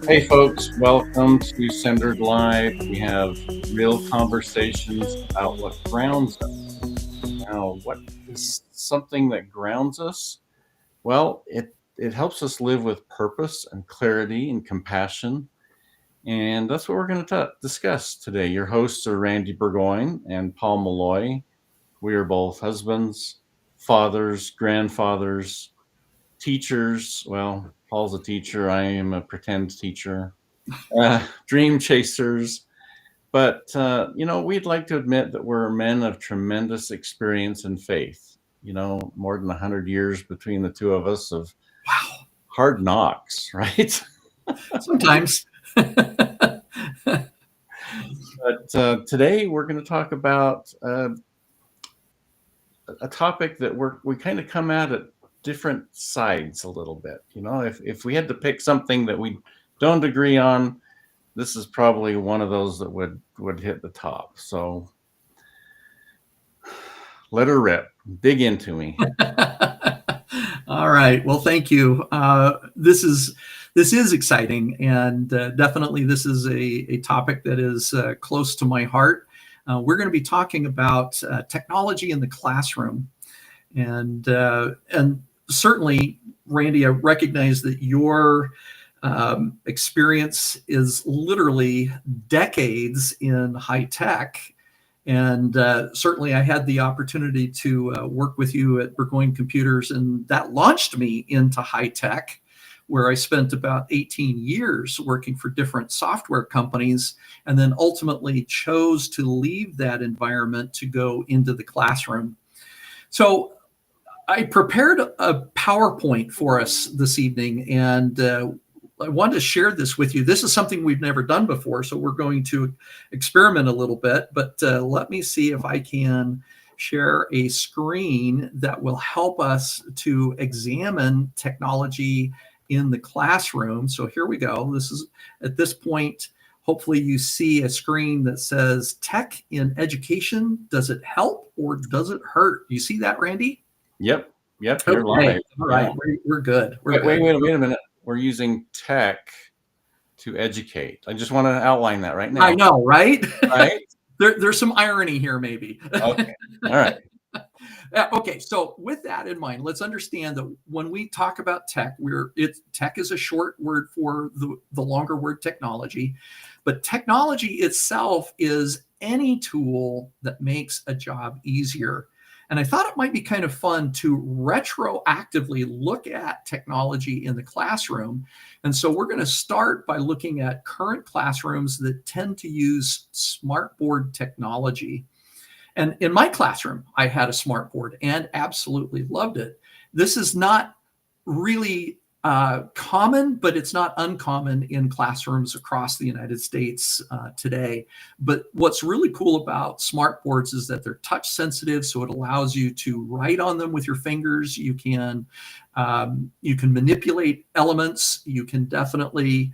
Hey folks, welcome to Centered.Live. We have real conversations about what grounds us. Now, what is something that grounds us? Well, it helps us live with purpose and clarity and compassion. And that's what we're going to discuss today. Your hosts are Randy Burgoyne and Paul Maloy. We are both husbands, fathers, grandfathers, teachers. Well, Paul's a teacher. I am a pretend teacher. Dream chasers. But, we'd like to admit that we're men of tremendous experience and faith. More than 100 years between the two of us of Wow. hard knocks, right? Sometimes. But today we're going to talk about a topic that we kind of come at different sides a little bit. If we had to pick something that we don't agree on, this is probably one of those that would hit the top. So let her rip. Dig into me. All right. Well, thank you. This is exciting, and definitely this is a topic that is close to my heart. We're going to be talking about technology in the classroom, and certainly, Randy, I recognize that your experience is literally decades in high tech. And certainly I had the opportunity to work with you at Burgoyne Computers, and that launched me into high tech, where I spent about 18 years working for different software companies, and then ultimately chose to leave that environment to go into the classroom. So I prepared a PowerPoint for us this evening, and I wanted to share this with you. This is something we've never done before, so we're going to experiment a little bit, but let me see if I can share a screen that will help us to examine technology in the classroom. So here we go. This is, at this point, hopefully you see a screen that says tech in education. Does it help or does it hurt? You see that, Randy? Yep. You're live. All right, yeah. We're good. Wait a minute. We're using tech to educate. I just want to outline that right now. I know, right? Right? There's some irony here, maybe. Okay. All right. Okay. So with that in mind, let's understand that when we talk about tech, tech is a short word for the longer word technology, but technology itself is any tool that makes a job easier. And I thought it might be kind of fun to retroactively look at technology in the classroom. And so we're going to start by looking at current classrooms that tend to use smartboard technology. And in my classroom, I had a smartboard and absolutely loved it. This is not really common, but it's not uncommon in classrooms across the United States today. But what's really cool about smartboards is that they're touch sensitive, so it allows you to write on them with your fingers. You can manipulate elements. You can definitely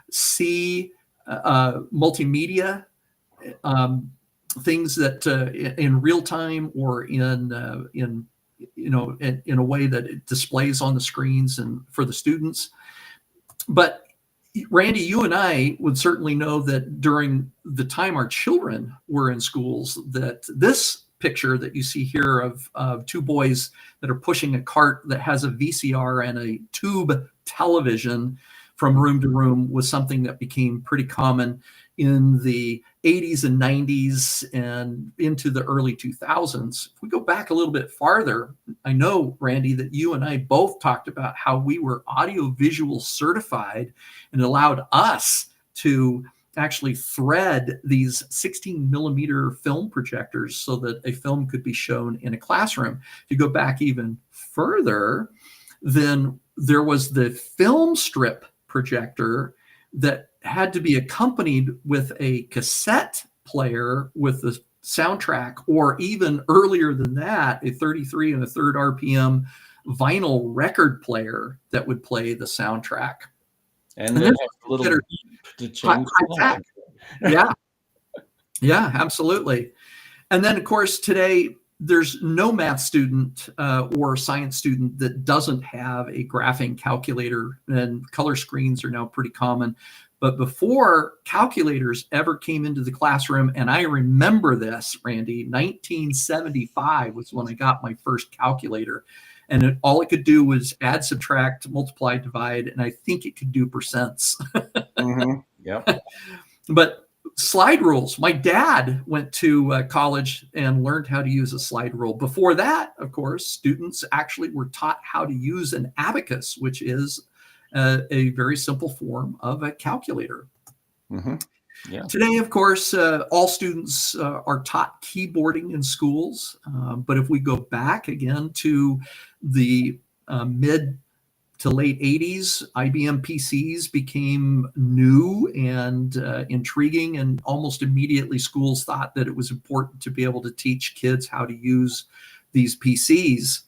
see multimedia things that in real time or in a way that it displays on the screens and for the students. But Randy, you and I would certainly know that during the time our children were in schools, that this picture that you see here of two boys that are pushing a cart that has a VCR and a tube television from room to room was something that became pretty common in the 80s and 90s and into the early 2000s. If we go back a little bit farther, I know, Randy, that you and I both talked about how we were audiovisual certified, and it allowed us to actually thread these 16 millimeter film projectors so that a film could be shown in a classroom. If you go back even further, then there was the film strip projector that had to be accompanied with a cassette player with the soundtrack, or even earlier than that, a 33 and a third RPM vinyl record player that would play the soundtrack. And then a little to change yeah, absolutely. And then, of course, today there's no math student or science student that doesn't have a graphing calculator, and color screens are now pretty common. But before calculators ever came into the classroom, and I remember this, Randy, 1975 was when I got my first calculator. And all it could do was add, subtract, multiply, divide, and I think it could do percents. Mm-hmm. Yep. But slide rules. My dad went to college and learned how to use a slide rule. Before that, of course, students actually were taught how to use an abacus, which is a very simple form of a calculator. Mm-hmm. Yeah. Today, of course, all students are taught keyboarding in schools. But if we go back again to the mid to late 80s, IBM PCs became new and intriguing, and almost immediately schools thought that it was important to be able to teach kids how to use these PCs.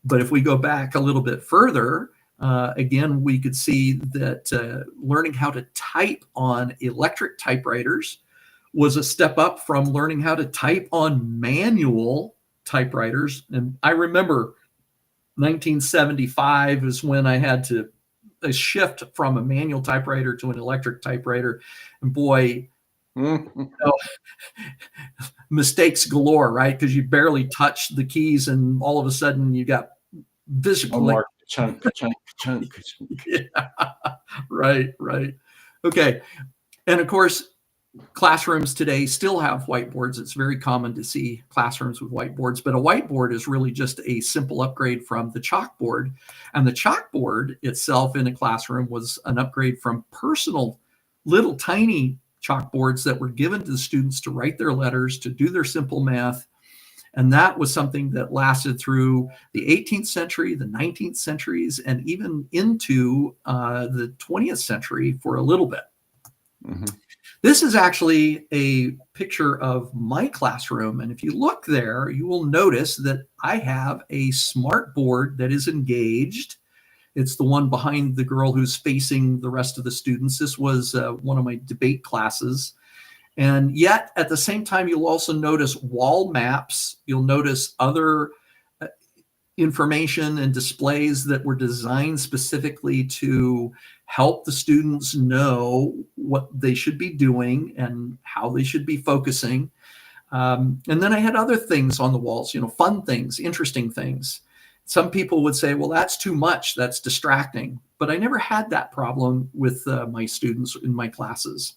But if we go back a little bit further, again, we could see that learning how to type on electric typewriters was a step up from learning how to type on manual typewriters. And I remember 1975 is when I had to shift from a manual typewriter to an electric typewriter. And boy, Mm-hmm. mistakes galore, right? Because you barely touch the keys and all of a sudden you got visible. Mark, chunk. Yeah, right. Okay. And of course, classrooms today still have whiteboards. It's very common to see classrooms with whiteboards, but a whiteboard is really just a simple upgrade from the chalkboard. And the chalkboard itself in a classroom was an upgrade from personal little tiny chalkboards that were given to the students to write their letters, to do their simple math. And that was something that lasted through the 18th century, the 19th centuries, and even into the 20th century for a little bit. Mm-hmm. This is actually a picture of my classroom. And if you look there, you will notice that I have a smart board that is engaged. It's the one behind the girl who's facing the rest of the students. This was one of my debate classes. And yet, at the same time, you'll also notice wall maps. You'll notice other information and displays that were designed specifically to help the students know what they should be doing and how they should be focusing. And then I had other things on the walls, fun things, interesting things. Some people would say, well, that's too much, that's distracting. But I never had that problem with my students in my classes.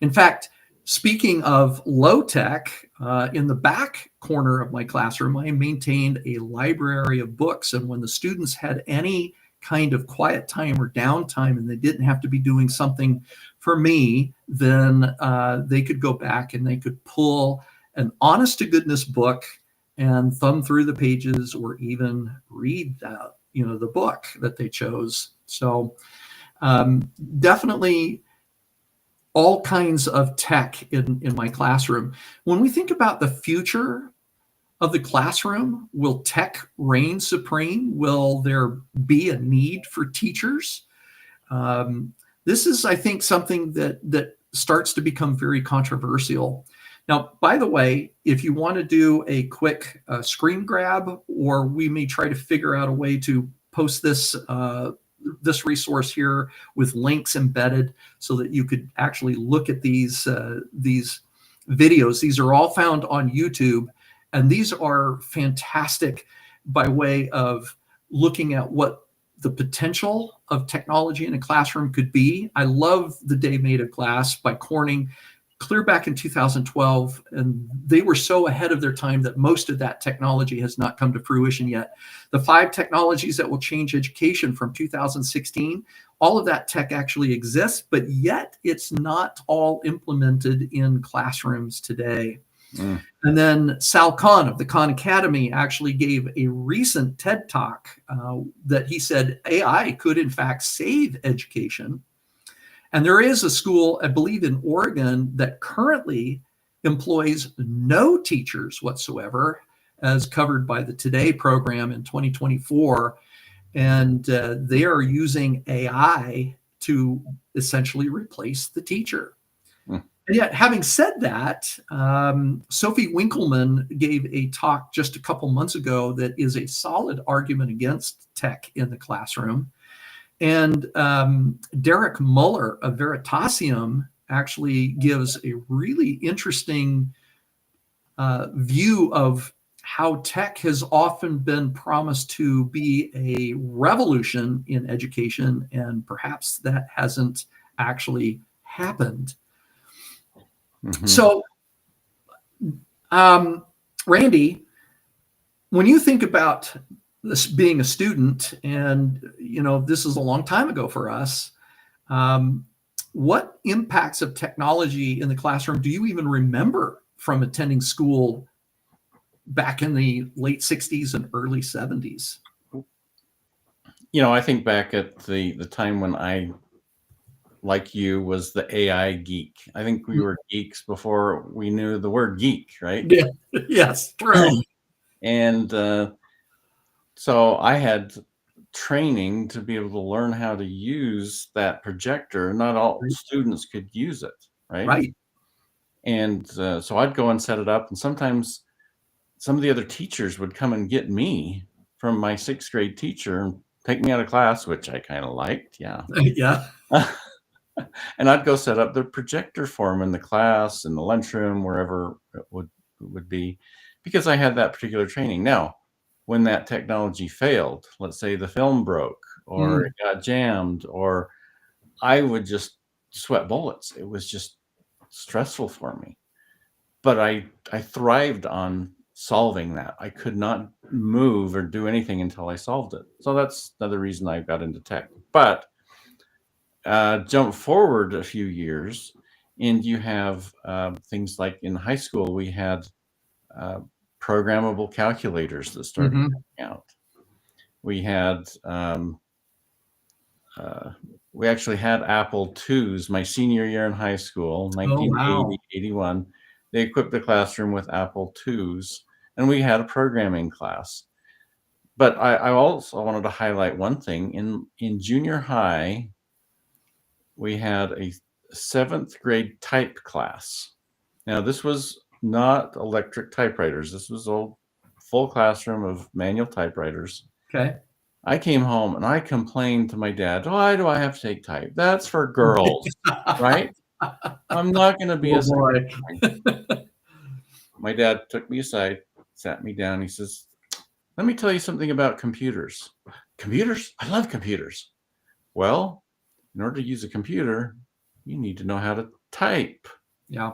In fact, speaking of low tech, in the back corner of my classroom, I maintained a library of books. And when the students had any kind of quiet time or downtime and they didn't have to be doing something for me, then they could go back and they could pull an honest to goodness book and thumb through the pages or even read the book that they chose. So definitely all kinds of tech in my classroom. When we think about the future of the classroom, will tech reign supreme? Will there be a need for teachers? This is, I think, something that starts to become very controversial. Now, by the way, if you want to do a quick screen grab, or we may try to figure out a way to post this resource here with links embedded so that you could actually look at these videos. These are all found on YouTube, and these are fantastic by way of looking at what the potential of technology in a classroom could be. I love The Day Made of Glass by Corning, clear back in 2012, and they were so ahead of their time that most of that technology has not come to fruition yet. The 5 technologies that will change education from 2016, all of that tech actually exists, but yet it's not all implemented in classrooms today. Mm. And then Sal Khan of the Khan Academy actually gave a recent TED Talk that he said AI could in fact save education. And there is a school, I believe in Oregon, that currently employs no teachers whatsoever, as covered by the Today program in 2024. And they are using AI to essentially replace the teacher. And yet, having said that, Sophie Winkleman gave a talk just a couple months ago that is a solid argument against tech in the classroom. And Derek Muller of Veritasium actually gives a really interesting view of how tech has often been promised to be a revolution in education, and perhaps that hasn't actually happened. Mm-hmm. So, Randy, when you think about this being a student, and this is a long time ago for us, what impacts of technology in the classroom do you even remember from attending school back in the late 60s and early 70s? I think back at the time when I, like you, was the AI geek. I think we were geeks before we knew the word geek, right? Yeah. Yes, true. And so I had training to be able to learn how to use that projector. Not all students could use it, right? Right. And so I'd go and set it up, and sometimes some of the other teachers would come and get me from my 6th grade teacher and take me out of class, which I kind of liked. Yeah. Yeah. And I'd go set up the projector for them in the class, in the lunchroom, wherever it would be, because I had that particular training. Now, when that technology failed, let's say the film broke or it got jammed, or I would just sweat bullets. It was just stressful for me. But I thrived on solving that. I could not move or do anything until I solved it. So that's another reason I got into tech. But jump forward a few years, and you have things like in high school, we had programmable calculators that started coming out. We had we actually had Apple IIs my senior year in high school, 1980, 81. They equipped the classroom with Apple IIs, and we had a programming class. But I also wanted to highlight one thing. In junior high, we had a 7th grade type class. Now, this was not electric typewriters. This was a full classroom of manual typewriters. Okay. I came home and I complained to my dad, why do I have to take type? That's for girls, right? I'm not going to be a secretary. My dad took me aside, sat me down. He says, let me tell you something about computers. Computers? I love computers. Well, in order to use a computer, you need to know how to type. Yeah.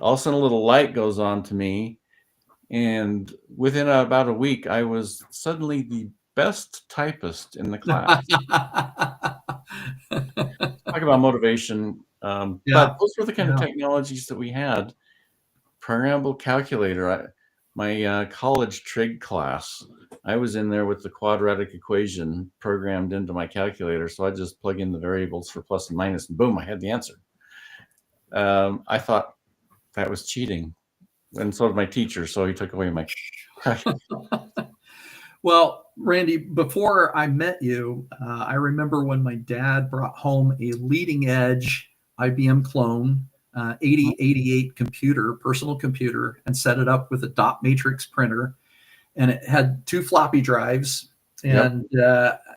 All of a sudden, a little light goes on to me. And within about a week, I was suddenly the best typist in the class. Talk about motivation. But those were the kind of technologies that we had. Programmable calculator. My college trig class, I was in there with the quadratic equation programmed into my calculator. So I just plug in the variables for plus and minus, and boom, I had the answer. I thought that was cheating. And so did my teacher. So he took away my. Well, Randy, before I met you, I remember when my dad brought home a leading edge IBM clone 8088 computer, personal computer, and set it up with a dot matrix printer. And it had 2 floppy drives. And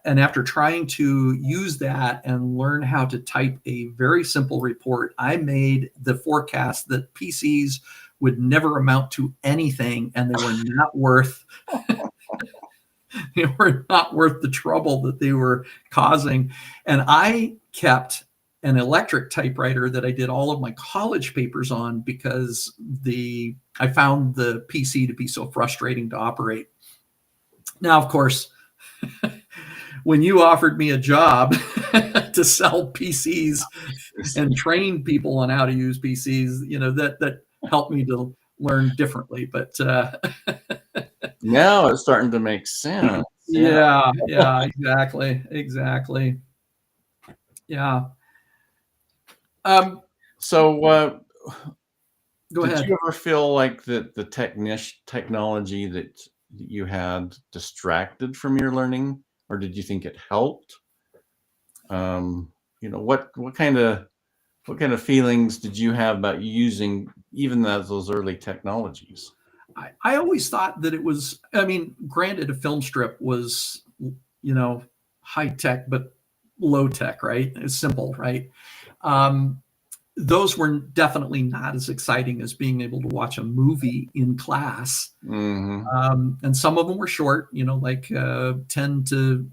after trying to use that and learn how to type a very simple report, I made the forecast that PCs would never amount to anything, and they were not worth they were not worth the trouble that they were causing. And I kept an electric typewriter that I did all of my college papers on because I found the PC to be so frustrating to operate. Now, of course, when you offered me a job to sell PCs and train people on how to use PCs, that helped me to learn differently. But now it's starting to make sense. Yeah, exactly. Yeah. So Go ahead. Did you ever feel like the technology that you had distracted from your learning, or did you think it helped? What what kind of feelings did you have about using even those early technologies? I always thought that it was, I mean, granted, a film strip was, high tech, but low tech, right? It's simple, right? Um, those were definitely not as exciting as being able to watch a movie in class. Hmm. And some of them were short, like 10 to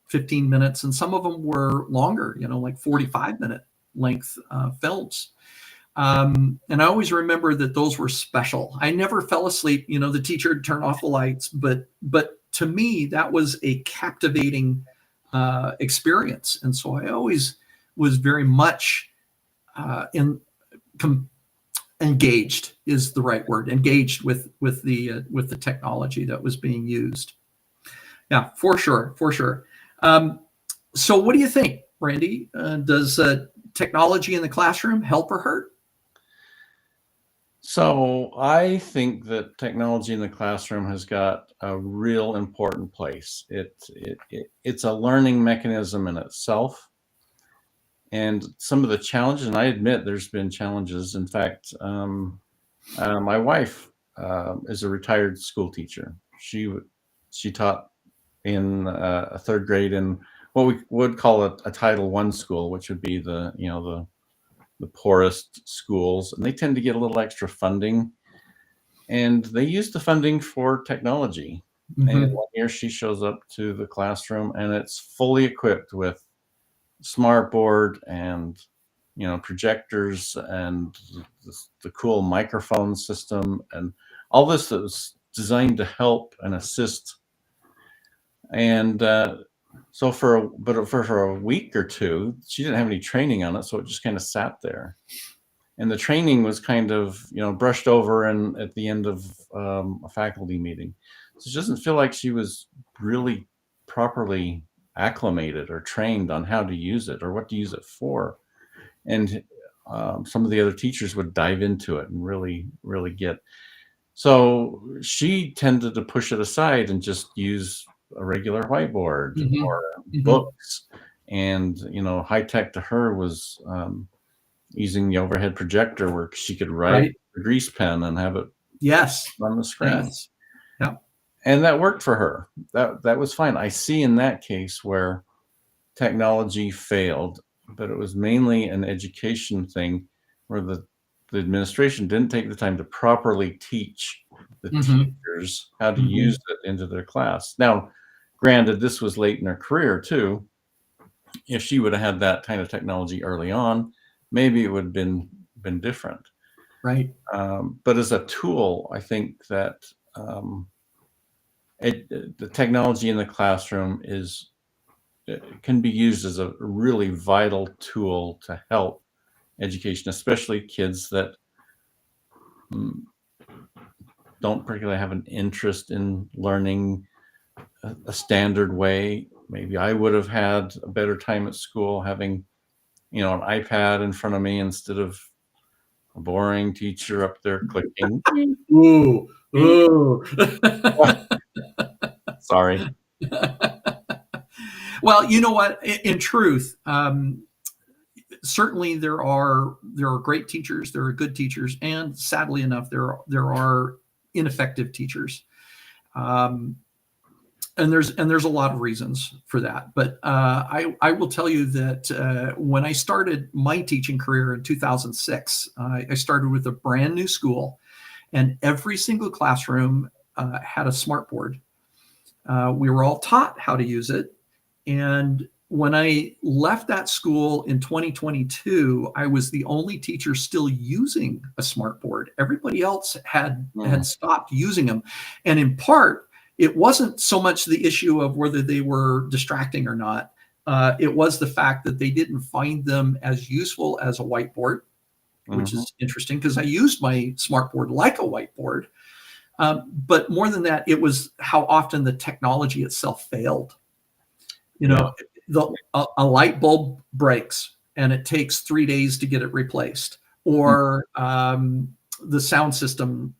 15 minutes, and some of them were longer, like 45-minute length films. And I always remember that those were special. I never fell asleep. The teacher would turn off the lights, but to me, that was a captivating experience. And so I always was very much in engaged is the right word. Engaged with the technology that was being used. Yeah, for sure, for sure. So, what do you think, Randy? Does technology in the classroom help or hurt? So I think that technology in the classroom has got a real important place. It's a learning mechanism in itself. And some of the challenges, and I admit there's been challenges. In fact, my wife is a retired school teacher. She taught in a third grade in what we would call a Title I school, which would be the poorest schools, and they tend to get a little extra funding. And they use the funding for technology. And Mm-hmm. one year she shows up to the classroom, and it's fully equipped with smartboard and projectors and the cool microphone system and all this that was designed to help and assist. And so for a week or two, she didn't have any training on it, so it just kind of sat there. And the training was kind of brushed over and at the end of a faculty meeting. So she doesn't feel like she was really properly acclimated or trained on how to use it or what to use it for. And some of the other teachers would dive into it and really get. So she tended to push it aside and just use a regular whiteboard Mm-hmm. or Mm-hmm. books. And high tech to her was using the overhead projector where she could write Right. a grease pen and have it Yes. on the screen. Yes. Yeah. And that worked for her. That was fine. I see in that case where technology failed, but it was mainly an education thing where the administration didn't take the time to properly teach the Mm-hmm. teachers how to Mm-hmm. use it into their class. Now, granted, this was late in her career too. If she would have had that kind of technology early on, maybe it would have been different. Right. But as a tool, I think that um, the technology in the classroom can be used as a really vital tool to help education, especially kids that mm, don't particularly have an interest in learning a standard way. Maybe I would have had a better time at school having an iPad in front of me instead of a boring teacher up there clicking. Ooh. Ooh. Sorry. Well, you know what? In truth, certainly there are great teachers, there are good teachers, and sadly enough, there are ineffective teachers. Um, and there's a lot of reasons for that. But I will tell you that when I started my teaching career in 2006, I started with a brand new school, and every single classroom had a smartboard. We were all taught how to use it, and when I left that school in 2022, I was the only teacher still using a smartboard. Everybody else had Mm, stopped using them, and in part, it wasn't so much the issue of whether they were distracting or not. It was the fact that they didn't find them as useful as a whiteboard, which mhm. is interesting because I used my smartboard like a whiteboard. But more than that, it was how often the technology itself failed. You Yeah. know, a light bulb breaks and it takes 3 days to get it replaced, Mm, or the sound system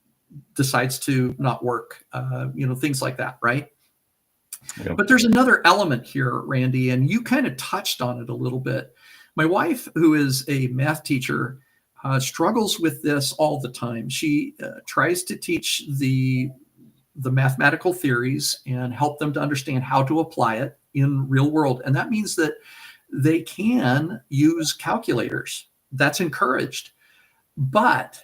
decides to not work. Things like that, right? yeah. But there's another element here, Randy, and you kind of touched on it a little bit. My wife, who is a math teacher, struggles with this all the time. She tries to teach the mathematical theories and help them to understand how to apply it in real world. And that means that they can use calculators. That's encouraged. But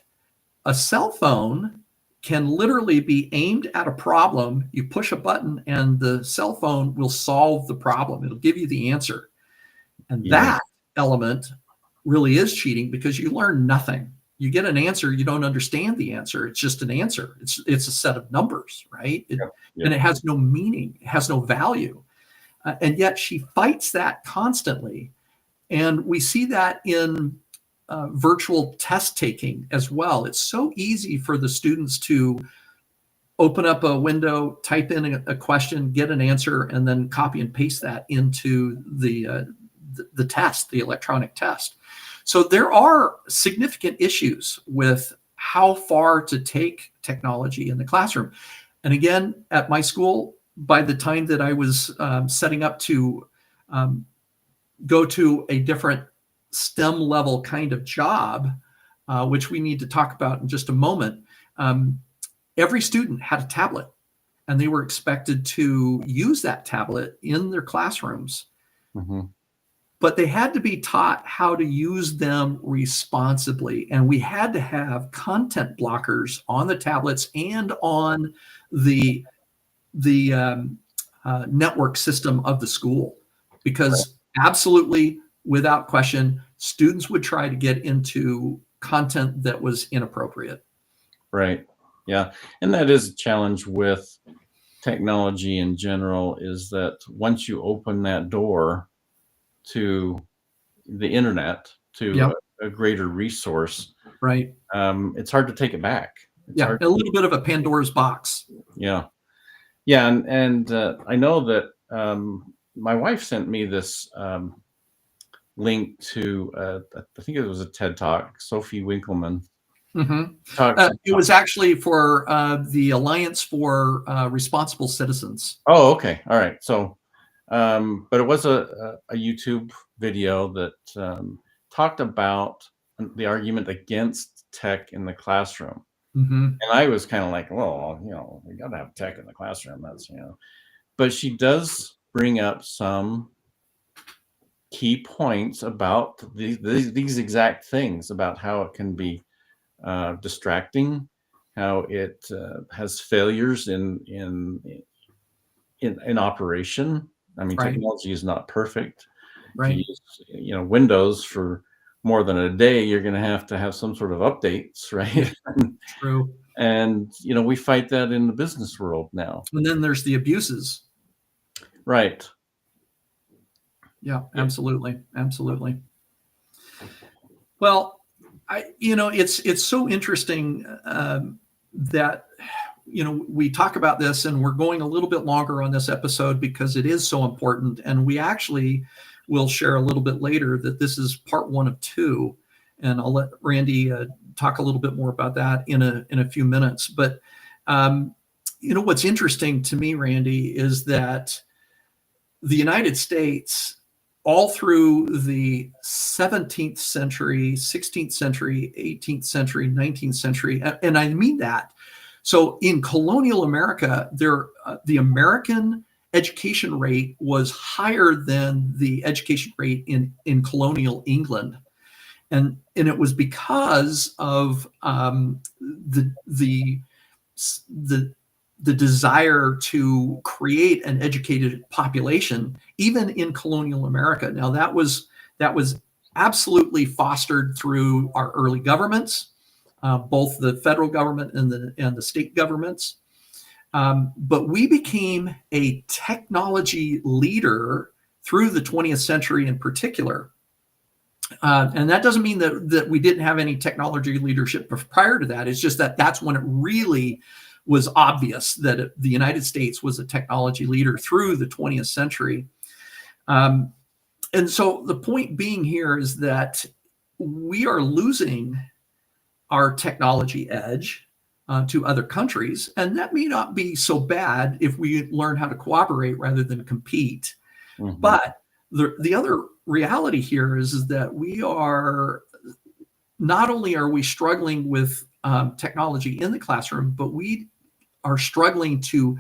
a cell phone can literally be aimed at a problem. You push a button and the cell phone will solve the problem. It'll give you the answer. And Yeah. that element really is cheating because you learn nothing. You get an answer, you don't understand the answer. It's just an answer. It's a set of numbers, right? And it has no meaning. It has no value. And yet she fights that constantly. And we see that in virtual test taking as well. It's so easy for the students to open up a window, type in a question, get an answer, and then copy and paste that into the test, the electronic test. So there are significant issues with how far to take technology in the classroom. And again, at my school, by the time that I was setting up to go to a different STEM level kind of job, which we need to talk about in just a moment, every student had a tablet and they were expected to use that tablet in their classrooms. Mm-hmm. But they had to be taught how to use them responsibly. And we had to have content blockers on the tablets and on the network system of the school, because absolutely, without question, students would try to get into content that was inappropriate. Right. Yeah. And that is a challenge with technology in general, is that once you open that door to the internet, to Yep. a greater resource, Right. it's hard to take it back. It's hard. A little bit of a Pandora's box. Yeah. Yeah. And I know that my wife sent me this link to, I think it was a TED Talk, Sophie Winkleman. Mm-hmm. Talks It was actually for the Alliance for Responsible Citizens. Oh, okay. All right. So, but it was a YouTube video that talked about the argument against tech in the classroom. Mm-hmm. And I was kind of like, well, we got to have tech in the classroom. That's, but she does bring up some key points about these exact things, about how it can be distracting, how it has failures in operation. I mean, Right. technology is not perfect. Right. If you use, Windows for more than a day, you're going to have some sort of updates, right? True. And we fight that in the business world now. And then there's the abuses. Right. Yeah, absolutely. Absolutely. Well, it's so interesting that we talk about this, and we're going a little bit longer on this episode because it is so important. And we actually will share a little bit later that this is part 1 of 2, and I'll let Randy talk a little bit more about that in a few minutes. But what's interesting to me, Randy, is that the United States, all through the 17th century, 16th century, 18th century, 19th century, and I mean that. So in colonial America, the American education rate was higher than the education rate in colonial England. And it was because of the desire to create an educated population, even in colonial America. Now that was absolutely fostered through our early governments, both the federal government and the state governments. But we became a technology leader through the 20th century in particular. And that doesn't mean that we didn't have any technology leadership prior to that. It's just that that's when it really was obvious that the United States was a technology leader through the 20th century. And so the point being here is that we are losing our technology edge to other countries. And that may not be so bad if we learn how to cooperate rather than compete. Mm-hmm. But the other reality here is that we are not only are we struggling with technology in the classroom, but we are struggling to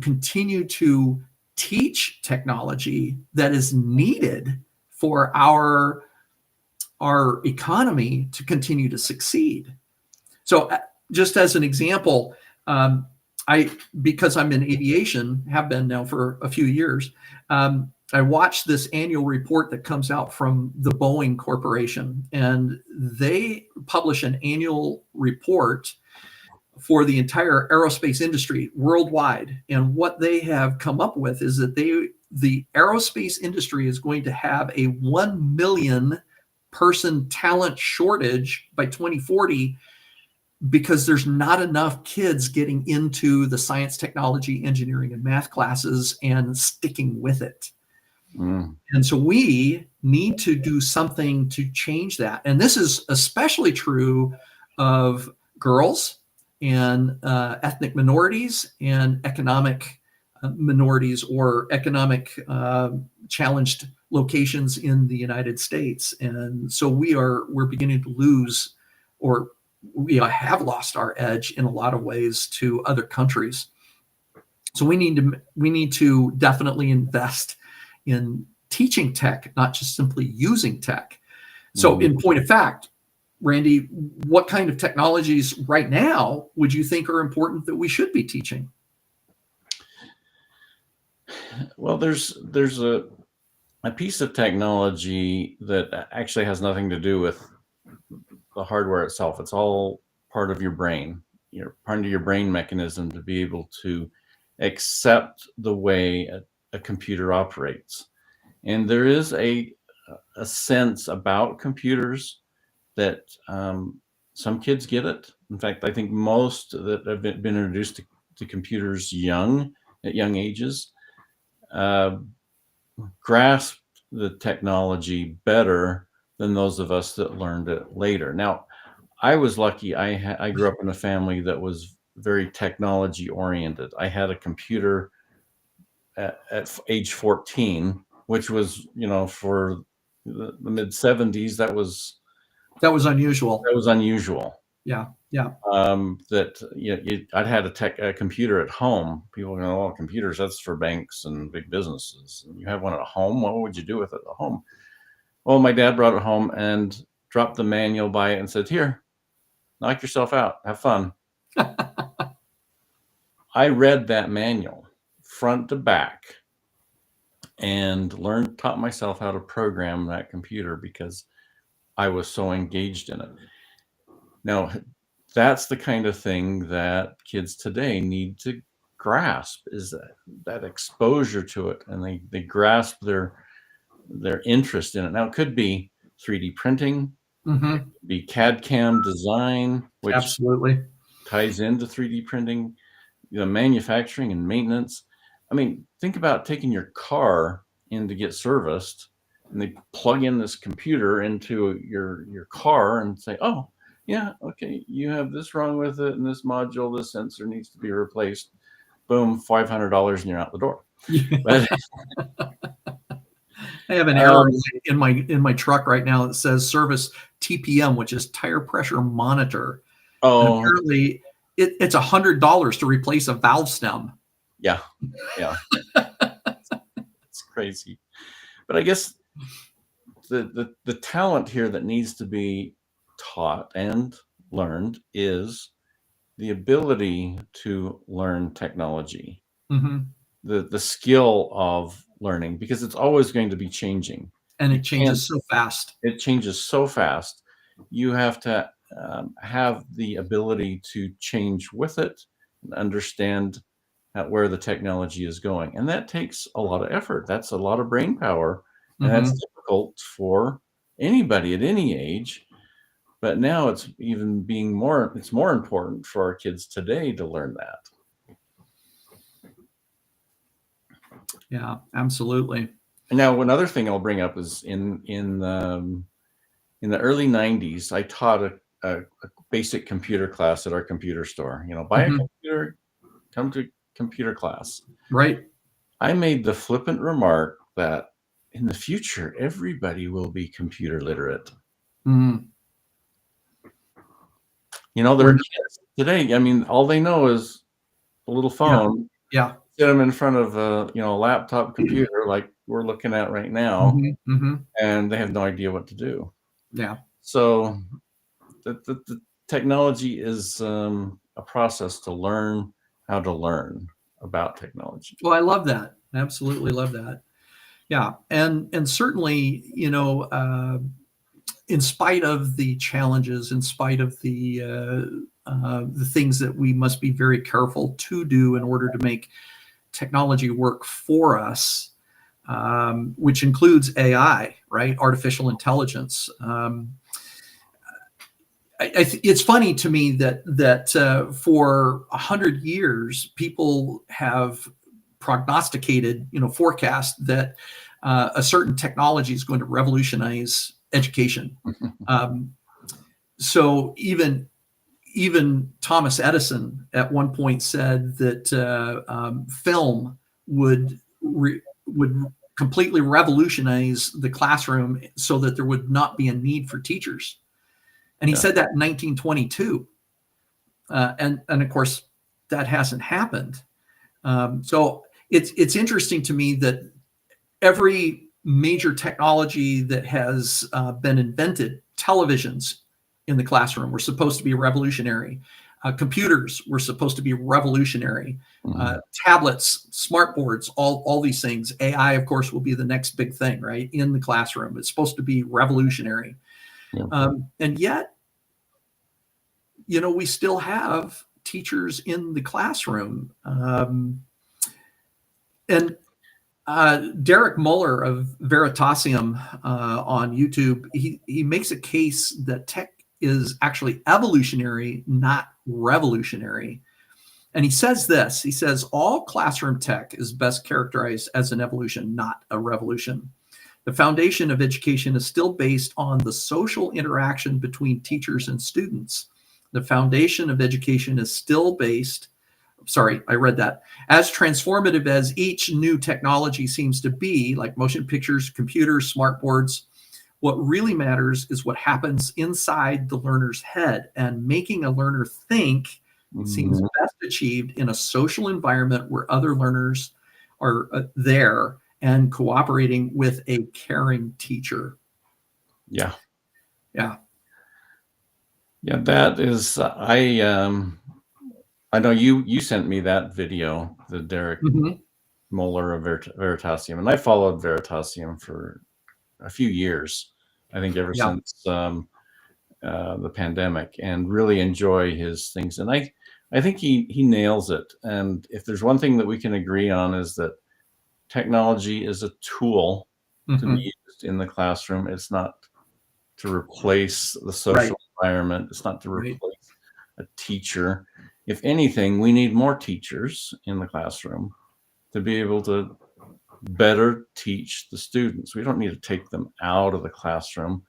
continue to teach technology that is needed for our economy to continue to succeed. So just as an example, because I'm in aviation, have been now for a few years, I watched this annual report that comes out from the Boeing Corporation, and they publish an annual report for the entire aerospace industry worldwide. And what they have come up with is that the aerospace industry is going to have a 1 million person talent shortage by 2040 because there's not enough kids getting into the science, technology, engineering, and math classes and sticking with it. And so we need to do something to change that. And this is especially true of girls and ethnic minorities and economic minorities or economic challenged locations in the United States. And so we're beginning to lose, or we have lost our edge in a lot of ways to other countries. So we need to definitely invest in teaching tech, not just simply using tech. So in point of fact, Randy, what kind of technologies right now would you think are important that we should be teaching? Well, there's a piece of technology that actually has nothing to do with the hardware itself. It's all part of your brain. Part of your brain mechanism to be able to accept the way a computer operates. And there is a sense about computers that some kids get it. In fact, I think most that have been introduced to computers at young ages grasp the technology better than those of us that learned it later. Now, I was lucky. I grew up in a family that was very technology oriented. I had a computer at age 14, which was, for the mid 70s, that was unusual. That was unusual. Yeah. I'd had a computer at home. People go, "Oh, computers, that's for banks and big businesses. And you have one at home. What would you do with it at home?" Well, my dad brought it home and dropped the manual by it and said, "Here, knock yourself out. Have fun." I read that manual front to back and taught myself how to program that computer because I was so engaged in it. Now, that's the kind of thing that kids today need to grasp, is that exposure to it, and they grasp their interest in it. Now, it could be 3D printing, it could be CAD/CAM design, which absolutely ties into 3D printing, manufacturing and maintenance. I mean, think about taking your car in to get serviced, and they plug in this computer into your car and say, "Oh, yeah, okay, you have this wrong with it, and this module, this sensor needs to be replaced." Boom, $500, and you're out the door. But I have an error in my truck right now that says service TPM, which is tire pressure monitor. And apparently it's $100 to replace a valve stem. Yeah. It's crazy. But I guess the talent here that needs to be taught and learned is the ability to learn technology, the skill of learning, because it's always going to be changing, and it changes so fast. You have to have the ability to change with it and understand where the technology is going, and that takes a lot of effort. That's a lot of brain power, and that's difficult for anybody at any age. But now it's more important for our kids today to learn that. Yeah, absolutely. And now another thing I'll bring up is in the early 90s, I taught a basic computer class at our computer store. Buy a computer, come to computer class. Right. I made the flippant remark that in the future, everybody will be computer literate. Mm. There We're are not, kids today. I mean, all they know is a little yeah, phone. yeah. Sit them in front of a laptop computer like we're looking at right now, Hmm. Hmm. and they have no idea what to do. Yeah. So the technology is a process to learn how to learn about technology. Well, I love that. Absolutely love that. Yeah, and certainly, in spite of the challenges, in spite of the things that we must be very careful to do in order to make technology work for us, which includes AI, right? Artificial intelligence. It's funny to me that for 100 years, people have prognosticated, forecast that a certain technology is going to revolutionize education. Um, so even Thomas Edison at one point said that film would completely revolutionize the classroom, so that there would not be a need for teachers. And he Yeah. said that in 1922, and of course that hasn't happened. So it's interesting to me that every major technology that has been invented, televisions in the classroom were supposed to be revolutionary. Computers were supposed to be revolutionary. Mhm. Tablets, smart boards, all these things. AI, of course, will be the next big thing, right? In the classroom, it's supposed to be revolutionary. Yeah. And yet, we still have teachers in the classroom. And Derek Muller of Veritasium on YouTube, he makes a case that tech is actually evolutionary, not revolutionary. And he says this, he says, all classroom tech is best characterized as an evolution, not a revolution. The foundation of education is still based on the social interaction between teachers and students. The foundation of education is still based, sorry, I read that. As transformative as each new technology seems to be, like motion pictures, computers, smart boards, what really matters is what happens inside the learner's head. And making a learner think seems Mhm. best achieved in a social environment where other learners are there and cooperating with a caring teacher. Yeah. Yeah. Yeah. That is, I know you sent me that video, the Derek Hmm. Muller of Veritasium, and I followed Veritasium for a few years. I think ever Yeah. since the pandemic, and really enjoy his things. And I think he nails it. And if there's one thing that we can agree on, is that technology is a tool to be Hmm. used in the classroom. It's not to replace the Right. social environment. It's not to Right. replace a teacher. If anything, we need more teachers in the classroom to be able to better teach the students. We don't need to take them out of the classroom.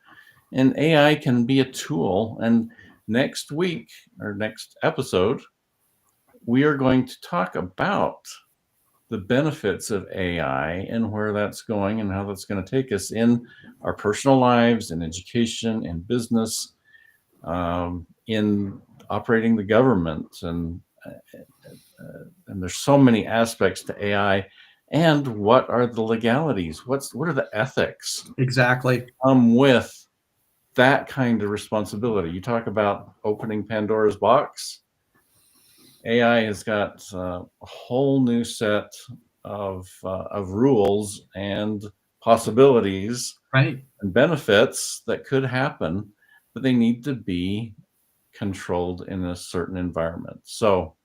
And AI can be a tool. And next week, or next episode, we are going to talk about the benefits of AI and where that's going and how that's going to take us in our personal lives, in education, in business, in operating the government, and there's so many aspects to AI. And what are the legalities? What are the ethics Exactly. with that kind of responsibility? You talk about opening Pandora's box. AI has got a whole new set of rules and possibilities Right. and benefits that could happen, but they need to be controlled in a certain environment. So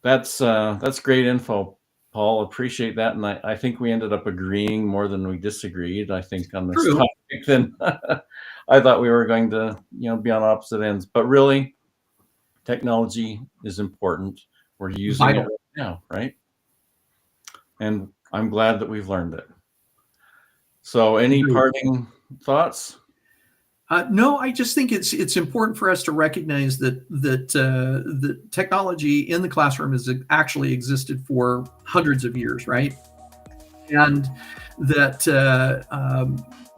that's great info, Paul. Appreciate that, and I think we ended up agreeing more than we disagreed. I think on this True. topic than I thought we were going to, be on opposite ends. But really, technology is important. We're using it Vital. right now, right? And I'm glad that we've learned it. So, any Agreed. parting thoughts? No, I just think it's important for us to recognize that technology in the classroom has actually existed for hundreds of years, right? and that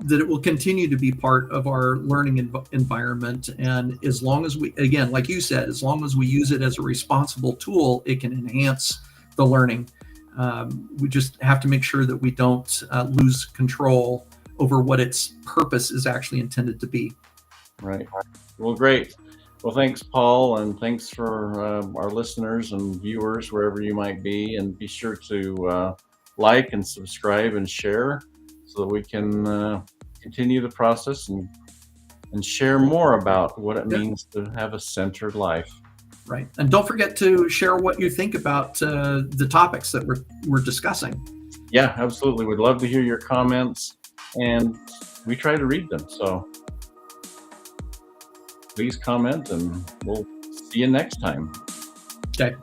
that it will continue to be part of our learning environment. And as long as we, again, like you said, as long as we use it as a responsible tool, it can enhance the learning. We just have to make sure that we don't lose control over what its purpose is actually intended to be. Right. Well, great. Well, thanks, Paul, and thanks for our listeners and viewers, wherever you might be. And be sure to like and subscribe and share so that we can continue the process and share more about what it means to have a centered life. Right. And don't forget to share what you think about the topics that we're discussing. Yeah, absolutely. We'd love to hear your comments, and we try to read them. So please comment, and we'll see you next time. Okay.